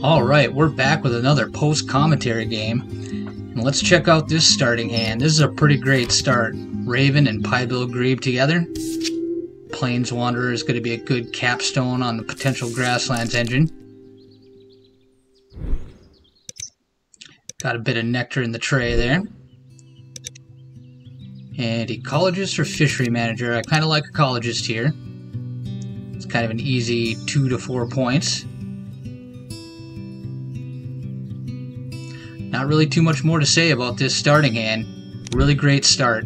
Alright, we're back with another post-commentary game. And let's check out this starting hand. This is a pretty great start. Raven and Piebill Grebe together. Plains Wanderer is going to be a good capstone on the potential Grasslands engine. Got a bit of Nectar in the tray there. And Ecologist or Fishery Manager. I kind of like Ecologist here. It's kind of an easy 2 to 4 points. Not really too much more to say about this starting hand. Really great start.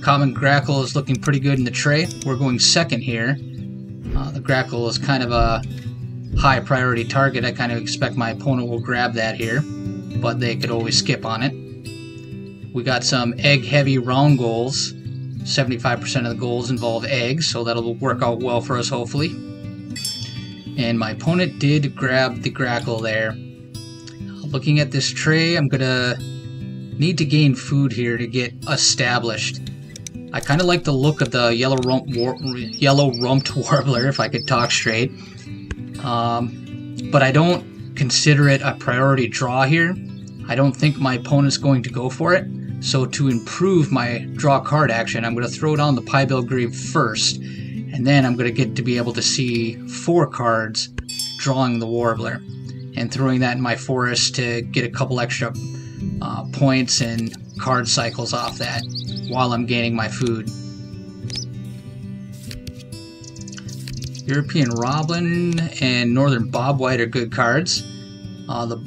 Common Grackle is looking pretty good in the tray. We're going second here. The Grackle is kind of a high priority target. I kind of expect my opponent will grab that here, but they could always skip on it. We got some egg heavy round goals. 75% of the goals involve eggs, so that'll work out well for us hopefully. And my opponent did grab the Grackle there. Looking at this tray, I'm gonna need to gain food here to get established. I kind of like the look of the yellow-rumped warbler, if I could talk straight. But I don't consider it a priority draw here. I don't think my opponent's going to go for it. So to improve my draw card action, I'm going to throw down the Piebill Grebe first, and then I'm going to get to be able to see 4 cards drawing the warbler, and throwing that in my forest to get a couple extra points and card cycles off that while I'm gaining my food. European Robin and Northern Bobwhite are good cards. The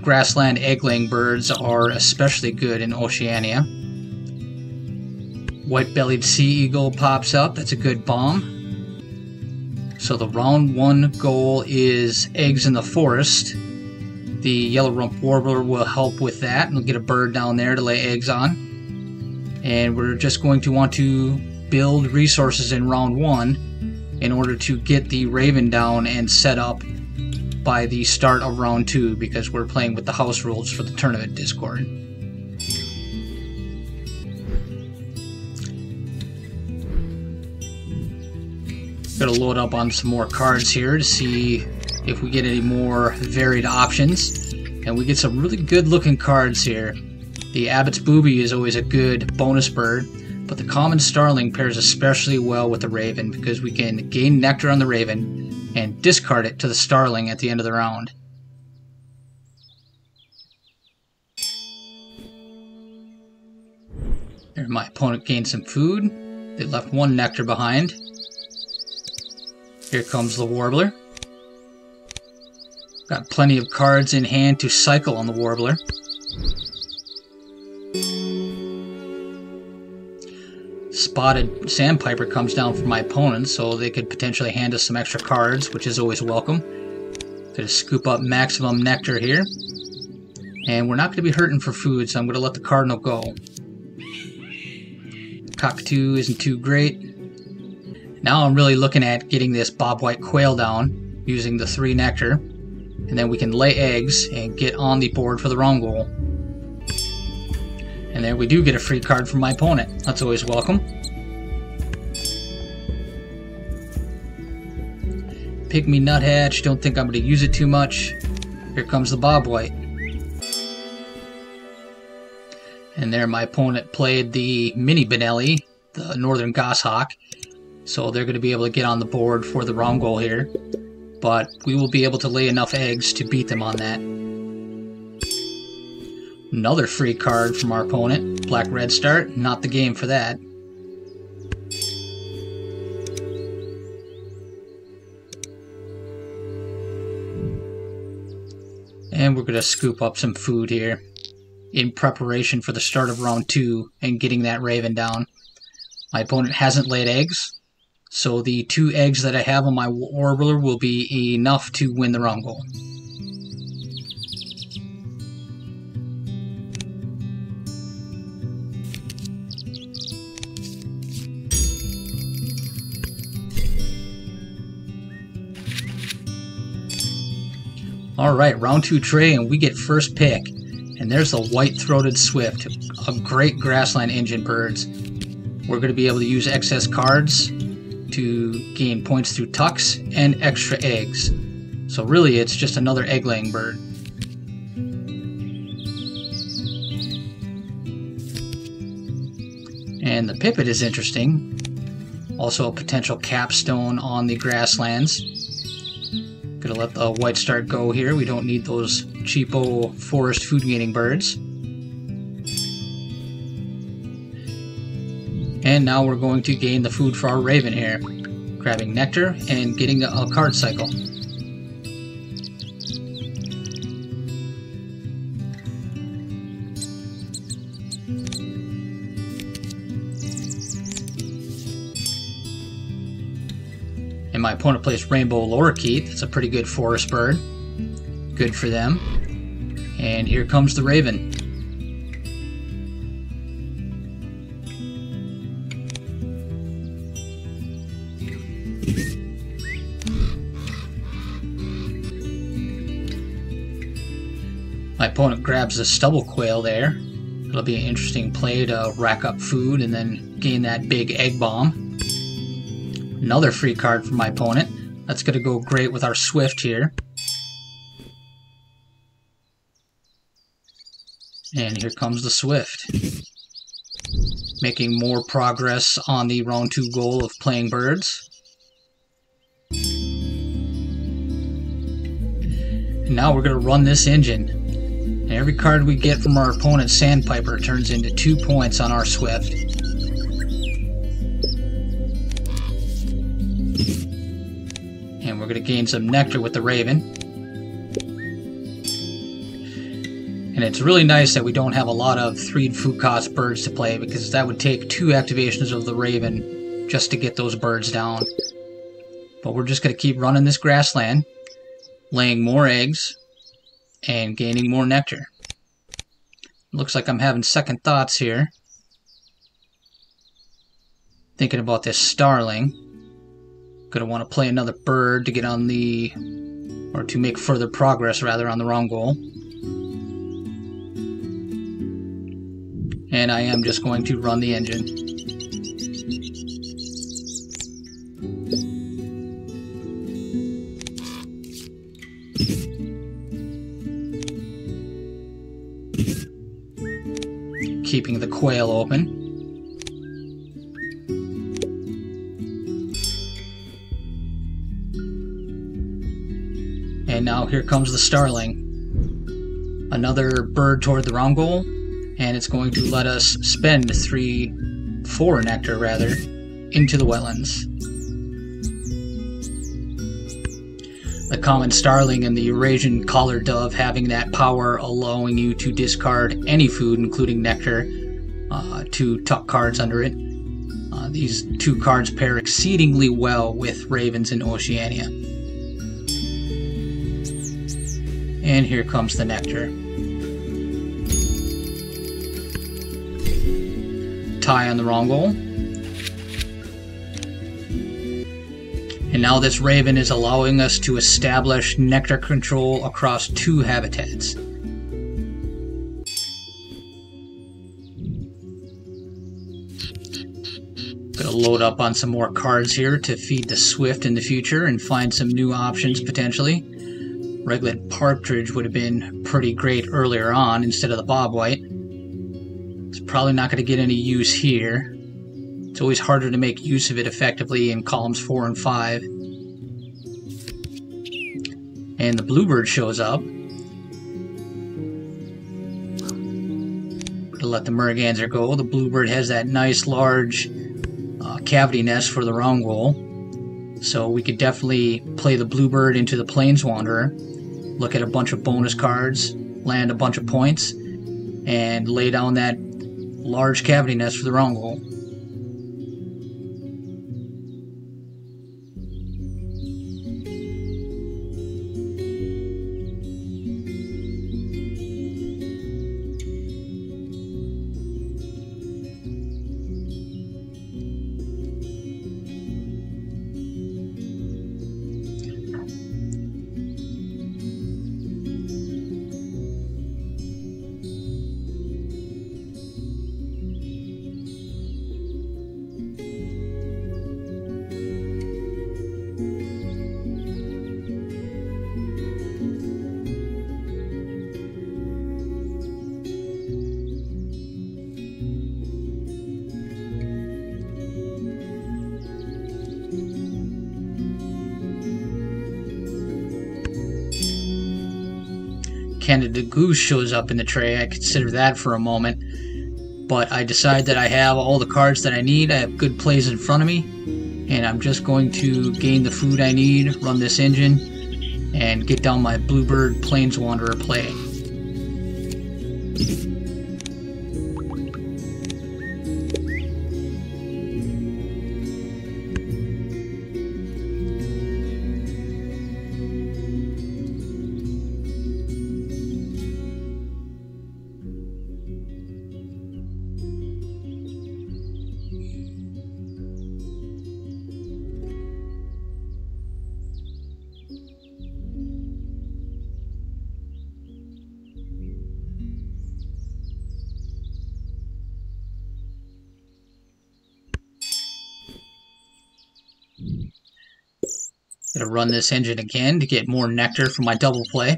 Grassland egg-laying birds are especially good in Oceania. White-bellied sea eagle pops up. That's a good bomb. So the round 1 goal is eggs in the forest. The yellow-rumped warbler will help with that, and we'll get a bird down there to lay eggs on. And we're just going to want to build resources in round 1 in order to get the raven down and set up by the start of round 2, because we're playing with the house rules for the tournament Discord. Gotta load up on some more cards here to see if we get any more varied options. And we get some really good looking cards here. The Abbot's Booby is always a good bonus bird, but the Common Starling pairs especially well with the Raven, because we can gain Nectar on the Raven and discard it to the Starling at the end of the round. There, my opponent gained some food. They left 1 Nectar behind. Here comes the warbler. Got plenty of cards in hand to cycle on the warbler. Spotted Sandpiper comes down from my opponent, so they could potentially hand us some extra cards, which is always welcome. Gonna scoop up maximum Nectar here. And we're not gonna be hurting for food, so I'm gonna let the Cardinal go. Cockatoo isn't too great. Now I'm really looking at getting this Bobwhite Quail down using the 3 Nectar, and then we can lay eggs and get on the board for the round goal. And there we do get a free card from my opponent. That's always welcome. Pygmy Nuthatch, don't think I'm going to use it too much. Here comes the Bobwhite. And there my opponent played the Mini Benelli, the Northern Goshawk. So they're going to be able to get on the board for the round goal here. But we will be able to lay enough eggs to beat them on that. Another free card from our opponent. Black Red Start. Not the game for that. And we're going to scoop up some food here in preparation for the start of round 2 and getting that raven down. My opponent hasn't laid eggs, so the 2 eggs that I have on my warbler will be enough to win the round goal. Alright, round 2 tray, and we get first pick. And there's the White-Throated Swift, a great Grassland engine birds. We're going to be able to use excess cards to gain points through tucks and extra eggs. So really it's just another egg-laying bird. And the pipit is interesting. Also a potential capstone on the grasslands. Gonna let the white start go here. We don't need those cheapo forest food gaining birds. And now we're going to gain the food for our raven here. Grabbing nectar and getting a card cycle. And my opponent plays rainbow lorikeet. That's a pretty good forest bird. Good for them. And here comes the raven. My opponent grabs a stubble quail there. It'll be an interesting play to rack up food and then gain that big egg bomb. Another free card for my opponent. That's going to go great with our swift here. And here comes the swift. Making more progress on the round 2 goal of playing birds. And now we're going to run this engine. And every card we get from our opponent's sandpiper turns into 2 points on our swift. And we're going to gain some nectar with the raven. And it's really nice that we don't have a lot of 3 food cost birds to play, because that would take 2 activations of the raven just to get those birds down. But we're just going to keep running this grassland, laying more eggs, and gaining more nectar. Looks like I'm having second thoughts here. Thinking about this starling. Gonna want to play another bird to get on the, or to make further progress rather, on the round goal. And I am just going to run the engine. Keeping the quail open. And now here comes the starling. Another bird toward the round goal, and it's going to let us spend 4 nectar rather, into the wetlands. The common starling and the Eurasian collared dove having that power, allowing you to discard any food, including nectar, to tuck cards under it. These 2 cards pair exceedingly well with ravens in Oceania. And here comes the nectar. Tie on the wrong goal. And now this raven is allowing us to establish nectar control across 2 habitats. Gonna load up on some more cards here to feed the swift in the future and find some new options potentially. Red-legged partridge would have been pretty great earlier on instead of the bobwhite. It's probably not going to get any use here. It's always harder to make use of it effectively in columns 4 and 5. And the bluebird shows up. Gonna let the merganser go. The bluebird has that nice large cavity nest for the round goal. So we could definitely play the bluebird into the plains wanderer. Look at a bunch of bonus cards, land a bunch of points, and lay down that large cavity nest for the round goal. Canada Goose shows up in the tray, I consider that for a moment. But I decide that I have all the cards that I need. I have good plays in front of me, and I'm just going to gain the food I need, run this engine, and get down my Bluebird Planeswanderer play. Gonna run this engine again to get more nectar for my double play.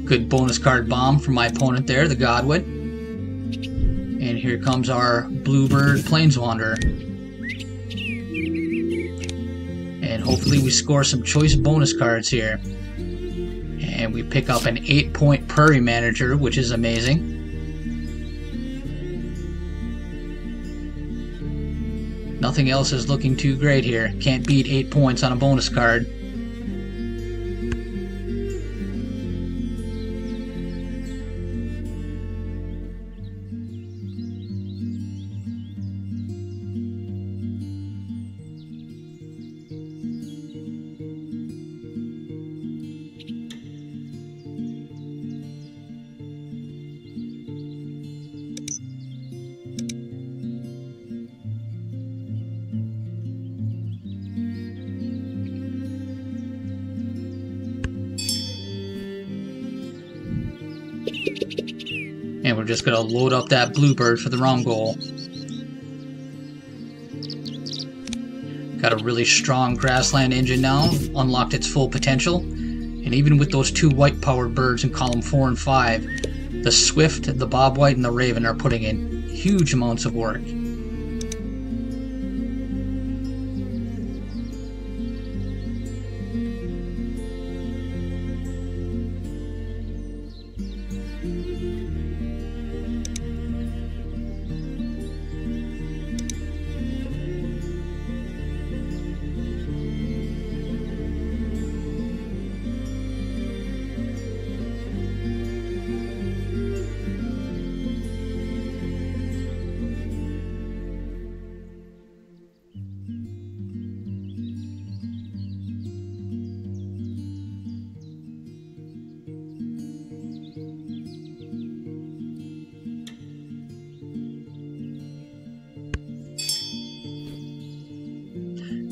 Good bonus card bomb from my opponent there, the Godwood. And here comes our Bluebird Planeswanderer. And hopefully we score some choice bonus cards here. And we pick up an 8-point Prairie Manager, which is amazing. Nothing else is looking too great here. Can't beat 8 points on a bonus card. And we're just going to load up that Bluebird for the wrong goal. Got a really strong Grassland engine now, unlocked its full potential. And even with those 2 white-powered birds in column 4 and 5, the Swift, the Bobwhite, and the Raven are putting in huge amounts of work.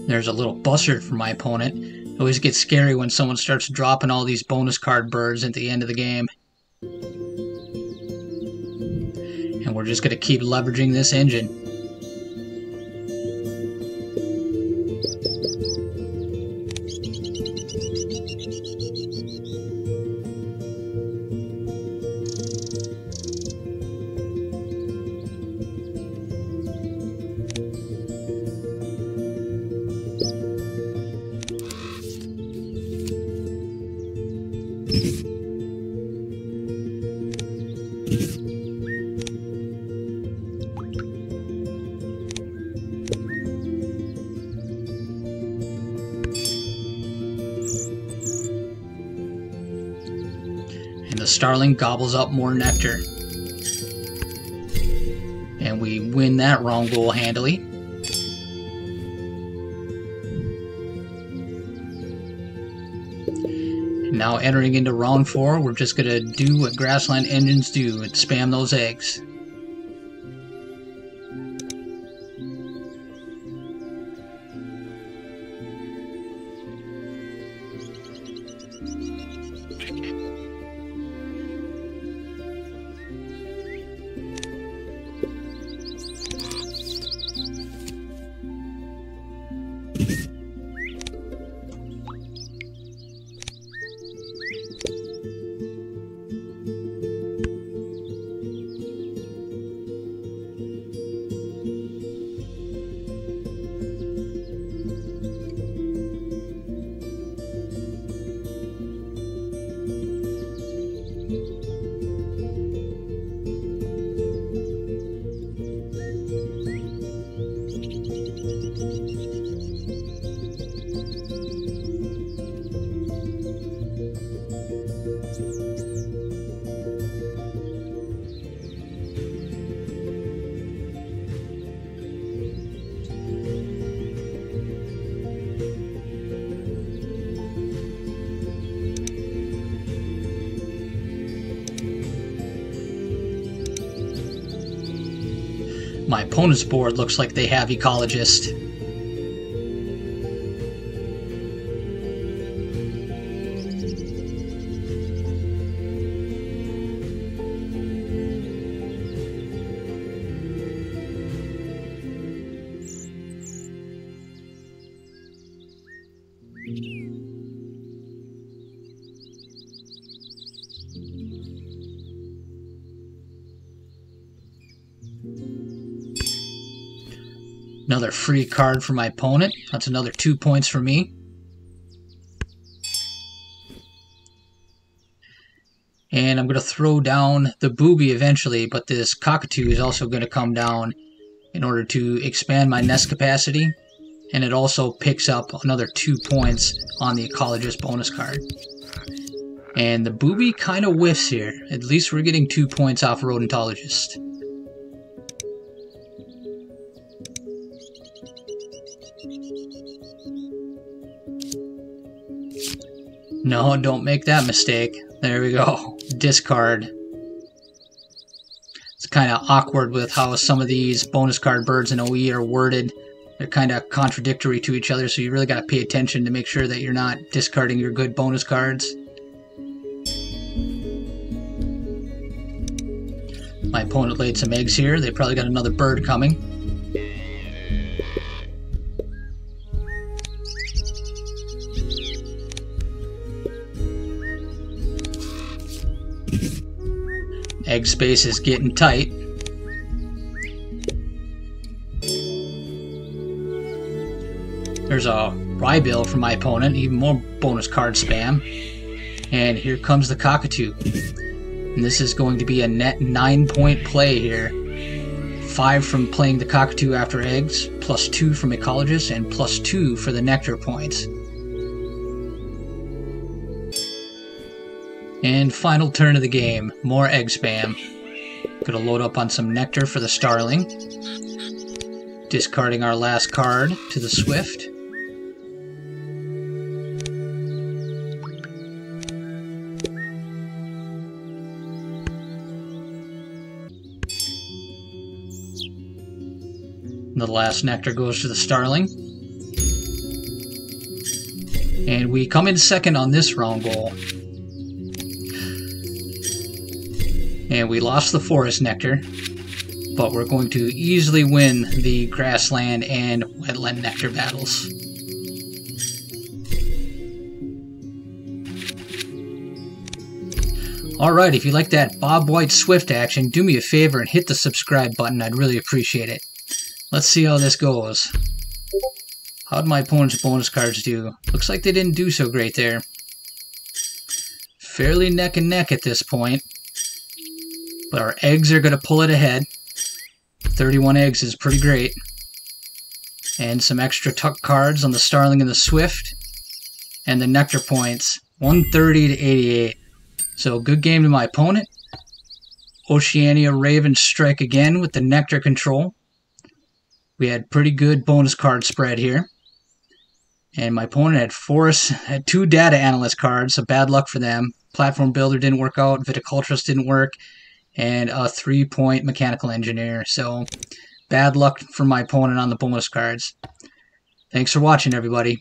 There's a little buzzard for my opponent. It always gets scary when someone starts dropping all these bonus card birds at the end of the game. And we're just going to keep leveraging this engine. And the Starling gobbles up more nectar. And we win that wrong goal handily. And now entering into round 4, we're just going to do what Grassland engines do and spam those eggs. My opponent's board looks like they have Ecologist. Another free card for my opponent. That's another 2 points for me. And I'm going to throw down the booby eventually, but this cockatoo is also going to come down in order to expand my nest capacity. And it also picks up another 2 points on the ecologist bonus card. And the booby kind of whiffs here. At least we're getting 2 points off rodentologist. No, don't make that mistake. There we go. Discard. It's kind of awkward with how some of these bonus card birds in OE are worded. They're kind of contradictory to each other, so you really got to pay attention to make sure that you're not discarding your good bonus cards. My opponent laid some eggs here. They probably got another bird coming. Egg space is getting tight. There's a Rybill from my opponent, even more bonus card spam. And here comes the cockatoo. And this is going to be a net 9-point play here. 5 from playing the cockatoo after eggs, plus 2 from ecologist, and plus 2 for the nectar points. And final turn of the game, more egg spam. Gonna load up on some nectar for the starling. Discarding our last card to the swift. The last nectar goes to the starling. And we come in second on this round goal. And we lost the forest nectar, but we're going to easily win the grassland and wetland nectar battles. Alright, if you like that Bobwhite Swift action, do me a favor and hit the subscribe button. I'd really appreciate it. Let's see how this goes. How'd my opponent's bonus cards do? Looks like they didn't do so great there. Fairly neck and neck at this point. But our eggs are going to pull it ahead. 31 eggs is pretty great. And some extra tuck cards on the starling and the swift. And the nectar points. 130 to 88. So good game to my opponent. Oceania Ravens strike again with the nectar control. We had pretty good bonus card spread here. And my opponent had 2 data analyst cards, so bad luck for them. Platform builder didn't work out, viticulturist didn't work, and a 3-point mechanical engineer. So bad luck for my opponent on the bonus cards. Thanks for watching, everybody.